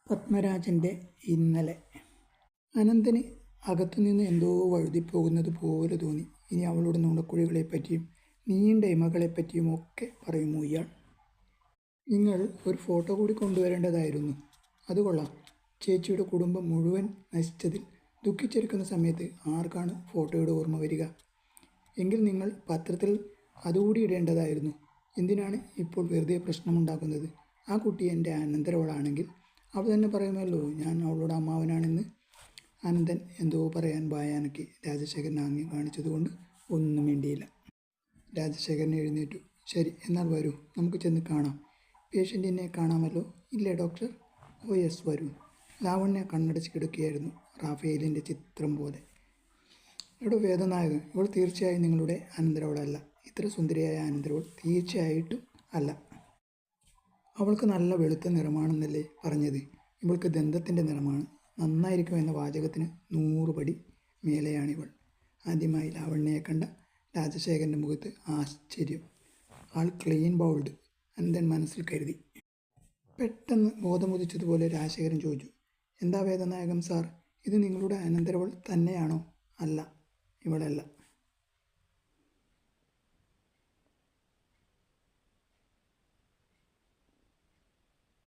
പത്മരാജൻ്റെ ഇന്നലെ. അനന്തന് അകത്തുനിന്ന് എന്തോ വഴുതിപ്പോകുന്നത് പോലെ തോന്നി. ഇനി അവളുടെ നുണക്കുഴികളെപ്പറ്റിയും നീണ്ട ഇമകളെപ്പറ്റിയും ഒക്കെ പറയുമോ ഇയാൾ? നിങ്ങൾ ഒരു ഫോട്ടോ കൂടി കൊണ്ടുവരേണ്ടതായിരുന്നു. അത് കൊള്ളാം. ചേച്ചിയുടെ കുടുംബം മുഴുവൻ നശിച്ചതിൽ ദുഃഖിച്ചിരിക്കുന്ന സമയത്ത് ആർക്കാണ് ഫോട്ടോയുടെ ഓർമ്മ വരിക? എങ്കിൽ നിങ്ങൾ പത്രത്തിൽ അതുകൂടി ഇടേണ്ടതായിരുന്നു. എന്തിനാണ് ഇപ്പോൾ വെറുതെ പ്രശ്നമുണ്ടാക്കുന്നത്? ആ കുട്ടി എൻ്റെ അനന്തരവളാണെങ്കിൽ അവൾ തന്നെ പറയുമല്ലോ ഞാൻ അവളുടെ അമ്മാവനാണെന്ന്. അനന്തൻ എന്തോ പറയാൻ വായാനക്കി. രാജശേഖരൻ ആംഗ്യം കാണിച്ചതുകൊണ്ട് ഒന്നും മിണ്ടിയില്ല. രാജശേഖരൻ എഴുന്നേറ്റു. ശരി, എന്നാൽ വരൂ, നമുക്ക് ചെന്ന് കാണാം. പേഷ്യൻറ്റിനെ കാണാമല്ലോ, ഇല്ലേ ഡോക്ടർ? ഓ യെസ്, വരൂ. ലാവണ്യ കണ്ണടച്ച് കിടക്കുകയായിരുന്നു, റാഫേലിൻ്റെ ചിത്രം പോലെ. ഇവിടെ വേദനായകൻ, ഇവൾ തീർച്ചയായും നിങ്ങളുടെ അനന്തരവളല്ല. ഇത്ര സുന്ദരിയായ അനന്തരവൾ തീർച്ചയായിട്ടും അല്ല. അവൾക്ക് നല്ല വെളുത്ത നിറമാണെന്നല്ലേ പറഞ്ഞത്? ഇവൾക്ക് ദന്തത്തിൻ്റെ നിറമാണ്. നന്നായിരിക്കും എന്ന വാചകത്തിന് 100 പടി മേലെയാണിവൾ. ആദ്യമായി ലാവണ്യയെ കണ്ട രാജശേഖരൻ്റെ മുഖത്ത് ആശ്ചര്യം. ആൾ ക്ലീൻ ബൗൾഡ്, അനന്തൻ മനസ്സിൽ കരുതി. പെട്ടെന്ന് ബോധമുദിച്ചതുപോലെ രാജശേഖരൻ ചോദിച്ചു, എന്താ വേദനായകം സാർ? ഇത് നിങ്ങളുടെ അനന്തരവൾ തന്നെയാണോ? അല്ല, ഇവളല്ല.